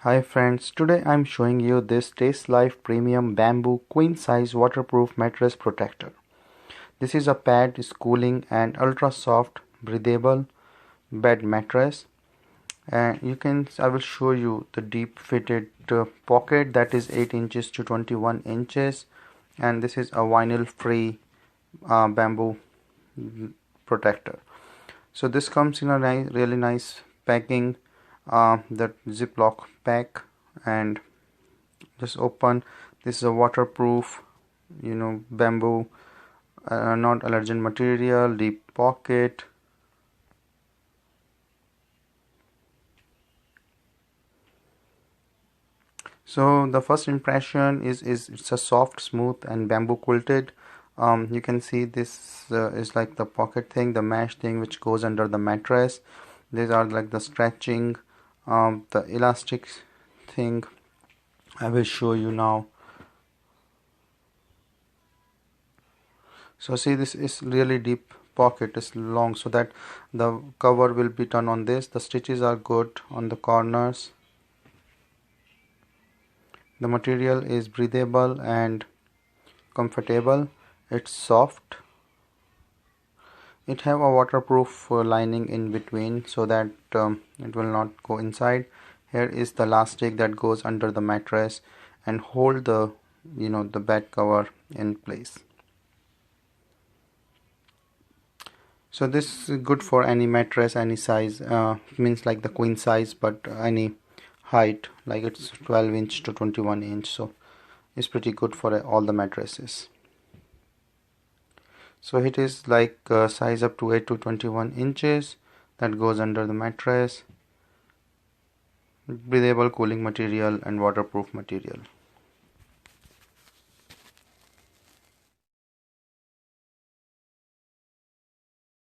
Hi friends, today I'm showing you this TASTELIFE Premium Bamboo Queen Size Waterproof Mattress Protector. This is a pad, cooling and ultra soft breathable bed mattress. And I will show you the deep fitted pocket that is 8 inches to 21 inches, and this is a vinyl free bamboo protector. So this comes in a really nice packing, the Ziploc pack, and just open. This is a waterproof, bamboo, not allergen material, deep pocket. So the first impression is it's a soft, smooth and bamboo quilted. You can see this is like the pocket thing, the mesh thing which goes under the mattress. These are like the stretching, the elastic thing. I will show you now. So see, this is really deep pocket, is long, so that the cover will be done on this. The stitches are good on the corners. The material is breathable and comfortable. It's soft. It have a waterproof lining in between so that it will not go inside. Here is the elastic that goes under the mattress and hold the the bed cover in place. So this is good for any mattress, any size, means like the queen size, but any height, like it's 12 inch to 21 inch, so it's pretty good for all the mattresses. So it is like size up to 8 to 21 inches that goes under the mattress, breathable, cooling material and waterproof material.